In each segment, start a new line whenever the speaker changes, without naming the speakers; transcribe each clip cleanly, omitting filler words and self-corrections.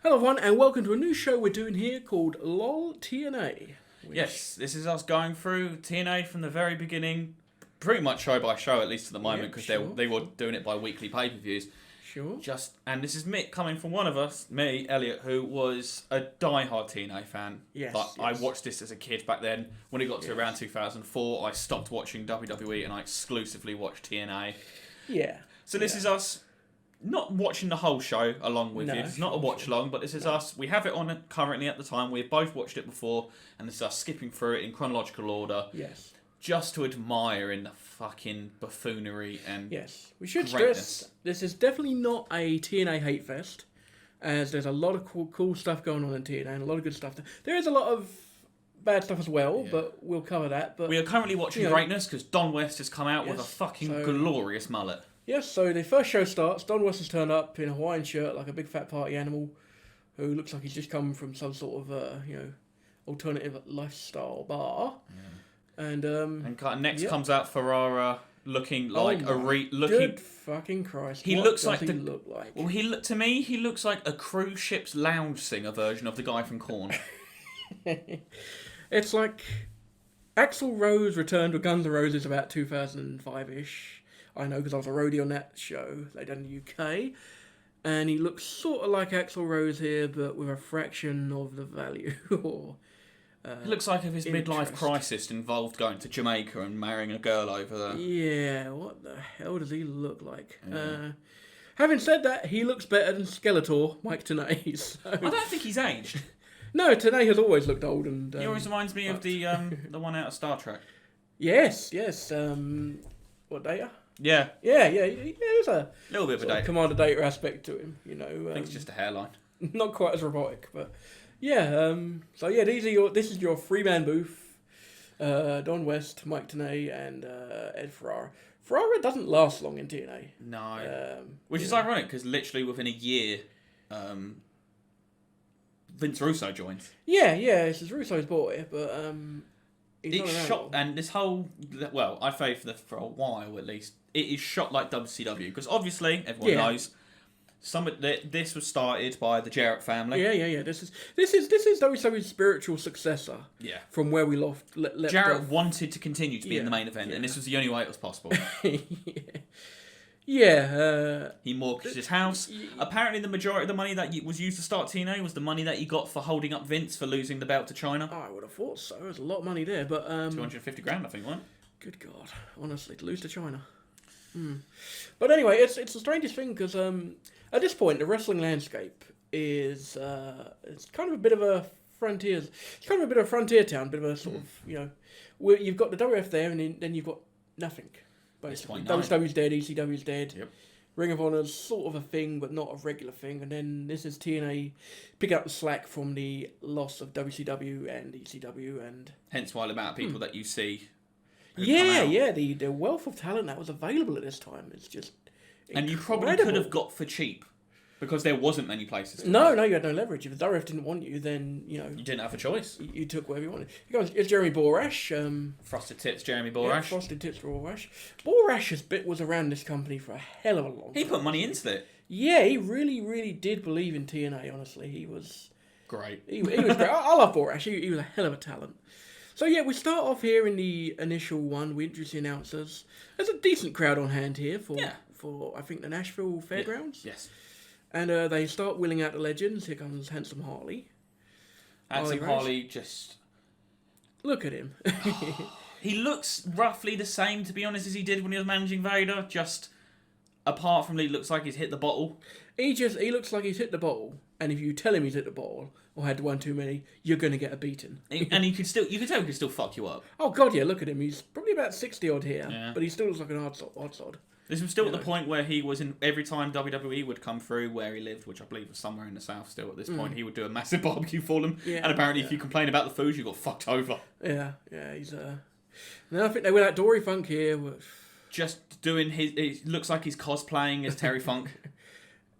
Hello everyone and welcome to a new show we're doing here called LOL TNA.
Yes, this is us going through TNA from the very beginning, pretty much show by show at least at the moment, because they were doing it by weekly pay-per-views.
Sure.
And this is Mick coming from one of us, me, Elliot, who was a die-hard TNA fan.
Yes,
But
yes.
I watched this as a kid back then. When it got to around 2004, I stopped watching WWE and I exclusively watched TNA.
Yeah.
So this is us not watching the whole show along with you. It's not a watch along, but this is us. We have it on currently at the time. We've both watched it before, and this is us skipping through it in chronological order.
Yes.
Just to admire in the fucking buffoonery and
Yes. We should
greatness.
stress this is definitely not a TNA hate fest, as there's a lot of cool stuff going on in TNA and a lot of good stuff. There is a lot of bad stuff as well, but we'll cover that. But
we are currently watching greatness because Don West has come out with a fucking glorious mullet.
Yes, so the first show starts. Don West has turned up in a Hawaiian shirt like a big fat party animal who looks like he's just come from some sort of, alternative lifestyle bar. Yeah. And
next comes out Ferrara looking like
good fucking Christ.
He
what
looks
does
like
he
the
look like?
Well, to me he looks like a cruise ship's lounge singer version of the guy from Korn.
It's like Axl Rose returned to Guns N' Roses about 2005-ish. I know because I was a roadie on that show they done in the UK. And he looks sort of like Axl Rose here, but with a fraction of the value.
It looks like if his midlife crisis involved going to Jamaica and marrying a girl over there.
Yeah, what the hell does he look like? Yeah. Having said that, he looks better than Skeletor, Mike Tenay. So.
I don't think he's aged.
No, Tenay has always looked old. And
he always reminds me of the one out of Star Trek.
Yes. What, Data?
Yeah.
There's a
little bit of a Data.
Commander Data aspect to him, you know.
I think it's just a hairline.
Not quite as robotic, but yeah. This is your three-man booth. Don West, Mike Tenay, and Ed Ferrara. Ferrara doesn't last long in TNA.
No. Which is ironic because literally within a year, Vince Russo joins.
Yeah. This is Russo's boy, but
it's shot, and this whole I say for a while at least, it is shot like WCW because obviously everyone knows. This was started by the Jarrett family.
Yeah. This is WCW's spiritual successor.
Yeah.
From where we left
Jarrett
off.
wanted to continue to be in the main event, and this was the only way it was possible. He mortgaged his house. Apparently, the majority of the money that was used to start TNA was the money that he got for holding up Vince for losing the belt to China.
I would have thought so. There's a lot of money there, but
$250,000, I think, wasn't it?
Good God, honestly, to lose to China. But anyway, it's the strangest thing because at this point the wrestling landscape is it's kind of a bit of a frontier. It's kind of a bit of a frontier town, bit of a sort of where you've got the WF there, and then you've got nothing. Basically, WWE's dead, ECW's dead.
Yep.
Ring of Honor's sort of a thing, but not a regular thing. And then this is TNA picking up the slack from the loss of WCW and ECW, and
hence why the amount of people that you see.
The wealth of talent that was available at this time is just incredible.
And you probably could have got for cheap because there wasn't many places.
No, you had no leverage. If the WF didn't want you, then you
didn't have a choice.
You took whatever you wanted. It's Jeremy Borash.
Frosted Tits, Jeremy Borash.
Yeah, Frosted Tits, Borash. Borash's bit was around this company for a hell of a long time.
He put money into it.
Yeah, he really, really did believe in TNA. Honestly, he was
great.
He was great. I love Borash. He was a hell of a talent. So yeah, we start off here in the initial one. We introduce the announcers. There's a decent crowd on hand here for I think the Nashville Fairgrounds.
Yes.
And they start wheeling out the legends. Here comes Handsome Harley.
Harley just
look at him.
He looks roughly the same, to be honest, as he did when he was managing Vader. Just apart from he looks like he's hit the bottle.
He looks like he's hit the bottle. And if you tell him he's hit the bottle or had one too many, you're going to get a beating.
And you can tell he can still fuck you up.
Oh God, yeah! Look at him. He's probably about 60 odd here, but he still looks like an odd sod.
This was still at the point where he was in every time WWE would come through where he lived, which I believe was somewhere in the south. Still at this point, he would do a massive barbecue for them. Yeah, and apparently, if you complain about the food, you got fucked over.
Yeah. He's Now I think they went out Dory Funk here.
Just doing his. It looks like he's cosplaying as Terry Funk.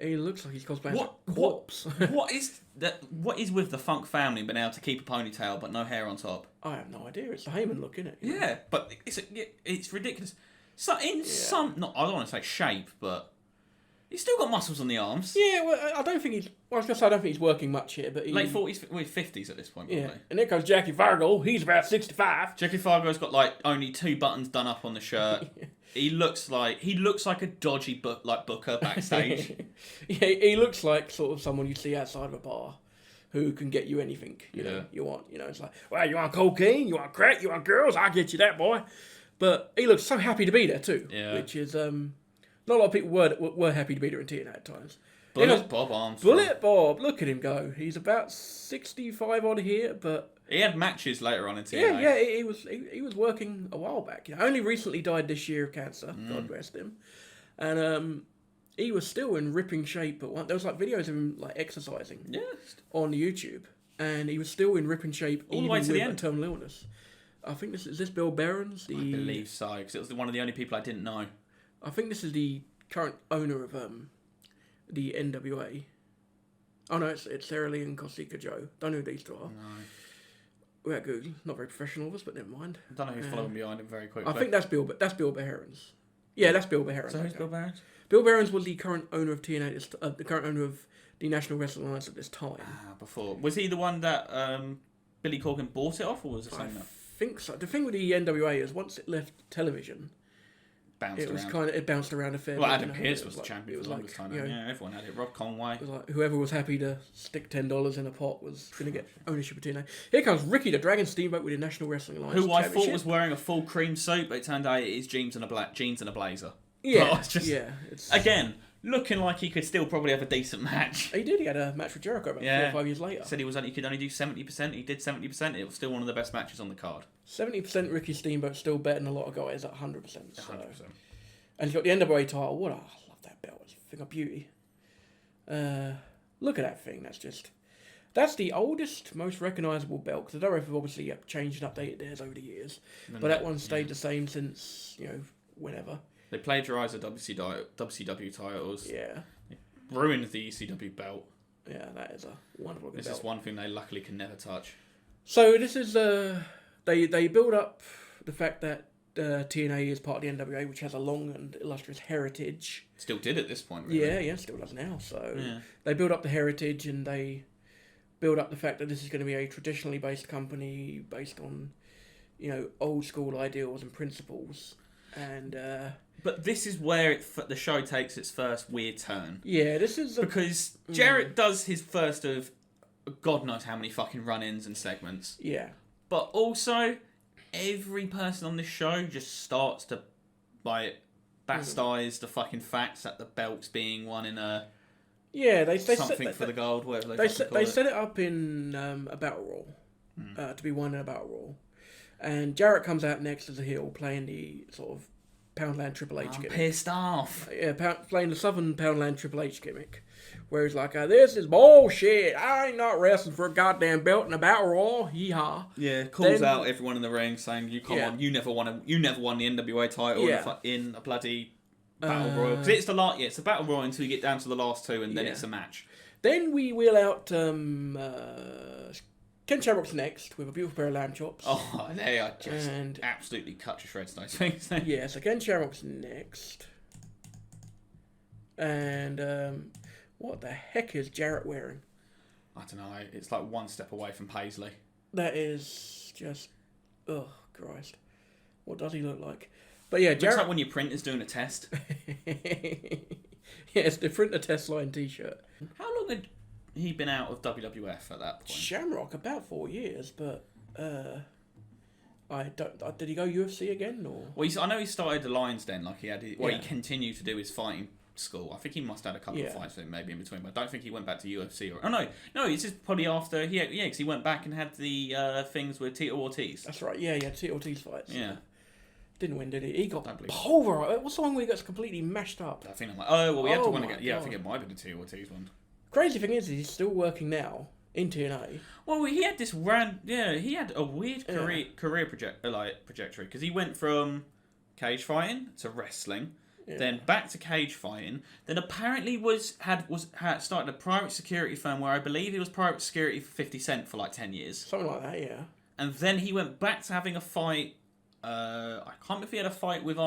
He looks like he's cosplaying as a corpse.
What is with the Funk family being able to keep a ponytail but no hair on top?
I have no idea. It's the Heyman look, isn't it?
Yeah, but it's ridiculous. So I don't want to say shape, but He's still got muscles on the arms.
Yeah, well, I don't think he's. Well, I was gonna say I don't think he's working much here, but
Late 40s, well, 50s at this point, probably.
Yeah, and there comes Jackie Fargo. He's about 65.
Jackie Fargo's got like only 2 buttons done up on the shirt. He looks like a dodgy booker backstage.
Yeah, he looks like sort of someone you see outside of a bar, who can get you anything you want. You know, it's like, well, you want cocaine, you want crack, you want girls, I'll get you that, boy. But he looks so happy to be there too, which is not a lot of people were happy to be there in TNA at times.
Bullet Bob Armstrong.
Bullet Bob, look at him go. He's about 65 odd here, but
he had matches later on in TNA.
Yeah, he was working a while back. You know, only recently died this year of cancer. God rest him. And he was still in ripping shape. But there was like videos of him like exercising on YouTube, and he was still in ripping shape
all the way to the end.
Terminal illness. I think is this Bill Behrens?
I believe so, because it was one of the only people I didn't know.
I think this is the current owner of the NWA. Oh no, it's Sarah Lee and Costiga Joe. Don't know who these two are.
No.
We're at Google. Not very professional of us, but never mind.
I don't know who's following behind him very quickly.
I think that's Bill Behrens. Yeah, that's Bill Behrens.
So who's Bill Behrens?
Bill Behrens was the current owner of TNA, the current owner of the National Wrestling Alliance at this time.
Before. Was he the one that Billy Corgan bought it off, or was it something else?
I think so. The thing with the NWA is once it left television, it bounced around a fair bit.
Well, Adam Pearce was the champion for the longest time.
You know,
yeah, everyone had it. Rob Conway.
It was like whoever was happy to stick $10 in a pot was going to get ownership of TNA. Here comes Ricky the Dragon Steamboat with the National Wrestling Alliance
Who I thought was wearing a full cream suit, but it turned out it is jeans and a blazer.
Yeah,
Again, looking like he could still probably have a decent match.
He did. He had a match with Jericho about 4 or 5 years later.
Said he could only do 70%. He did 70%. It was still one of the best matches on the card.
70% Ricky Steamboat still better than a lot of guys at 100%. 100%. And he's got the NWA title. I love that belt. It's a thing of beauty. Look at that thing. That's the oldest, most recognisable belt. Because the WWF have obviously changed and updated theirs over the years. But that one stayed the same since, whenever.
They plagiarised the WCW titles.
Yeah.
They ruined the ECW belt.
Yeah, that is a wonderful belt.
This is one thing they luckily can never touch.
So this is they build up the fact that TNA is part of the NWA, which has a long and illustrious heritage.
Still did at this point, really.
Yeah, still does now. So they build up the heritage and they build up the fact that this is going to be a traditionally based company based on, old school ideals and principles. And
but this is where the show takes its first weird turn.
Yeah, this is
because Jarrett does his first of God knows how many fucking run-ins and segments.
Yeah,
but also every person on this show just starts to bastardize the fucking facts that the belt's being won in a
they
something for the gold, whatever they
set it up in a battle royal to be won in a battle royal, and Jarrett comes out next as a heel playing the sort of Poundland Triple H gimmick.
Pissed off.
Yeah, playing the Southern Poundland Triple H gimmick, where he's like, "This is bullshit. I ain't not wrestling for a goddamn belt in a battle royal. Yeehaw!"
Yeah, calls out everyone in the ring saying, "You come on, you never won the NWA title in a bloody battle royal." Because it's it's a battle royal until you get down to the last two, and then it's a match.
Then we wheel out Ken Shamrock's next with a beautiful pair of lamb chops.
Oh, they are just absolutely cut to shreds, those things.
Yeah, so Ken Shamrock's next. And what the heck is Jarrett wearing?
I don't know. It's like one step away from Paisley.
That is just... Oh, Christ. What does he look like? But yeah, Jarrett...
Looks like when your printer's doing a test.
Yeah, it's the printer test line t-shirt.
How long had he been out of WWF at that point?
Shamrock, about 4 years, but I don't. Did he go UFC again or?
Well, I know he started the Lions Den, like he had. He continued to do his fighting school. I think he must have had a couple of fights maybe in between, but I don't think he went back to UFC or. Oh no, it's just probably after. Because he went back and had the things with Tito Ortiz.
That's right. Yeah, he had Tito Ortiz fights.
Yeah.
Didn't win, did he? He got pulverized. What's the one where he got completely mashed up?
I think I'm like, we had to win again. Yeah, I think it might have been the Tito Ortiz one.
Crazy thing is, he's still working now in TNA.
Well, he had this he had a weird career trajectory because he went from cage fighting to wrestling, then back to cage fighting, then apparently had started a private security firm where I believe he was private security for 50 Cent for like 10 years.
Something like that, yeah.
And then he went back to having a fight. I can't remember if he had a fight with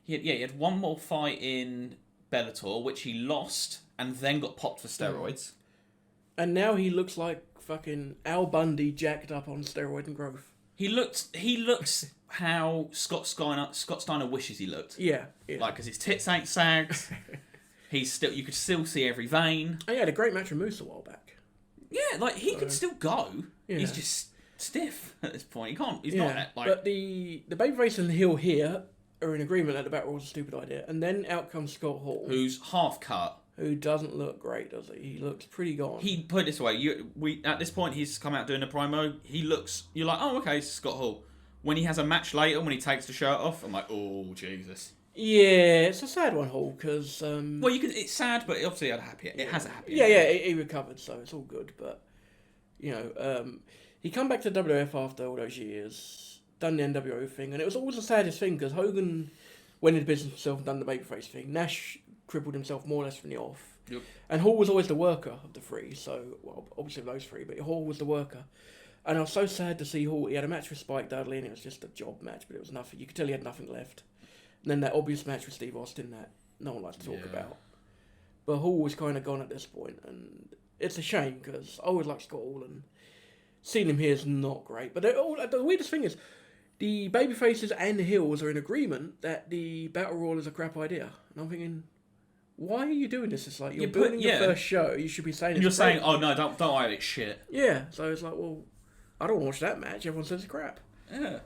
he had one more fight in Bellator, which he lost and then got popped for steroids.
And now he looks like fucking Al Bundy jacked up on steroid and growth.
He looks how Scott Steiner wishes he looked.
Yeah.
Like, because his tits ain't sagged. You could still see every vein.
And he had a great match with Moose a while back.
Yeah, like, he could still go.
Yeah.
He's just stiff at this point. He's
yeah.
not like...
But the babyface and the heel here are in agreement that the battle was a stupid idea. And then out comes Scott Hall.
Who's half cut.
Who doesn't look great, does he? He looks pretty gone.
He put it this way: at this point, he's come out doing a promo. He looks. You're like, oh, okay, it's Scott Hall. When he has a match later, when he takes the shirt off, I'm like, oh, Jesus.
Yeah, it's a sad one, Hall, because.
Well, it's sad, but it obviously had a happy. It has a happy.
Yeah, he recovered, so it's all good. But he come back to WWF after all those years, done the NWO thing, and it was always the saddest thing because Hogan went into business himself and done the babyface thing. Nash crippled himself more or less from the off.
Yep.
And Hall was always the worker of the three, so, well, obviously of those three, but Hall was the worker. And I was so sad to see Hall. He had a match with Spike Dudley, and it was just a job match, but it was nothing. You could tell he had nothing left. And then that obvious match with Steve Austin that no one likes to talk about. But Hall was kind of gone at this point, and it's a shame, because I always liked Scott Hall, and seeing him here is not great. But the weirdest thing is, the babyfaces and the heels are in agreement that the Battle Royal is a crap idea. And I'm thinking, why are you doing this? It's like, you're building your first show, you should be saying
it's saying, oh no, don't worry, it's shit.
Yeah, so it's like, well, I don't watch that match, everyone says it's crap.
Yeah.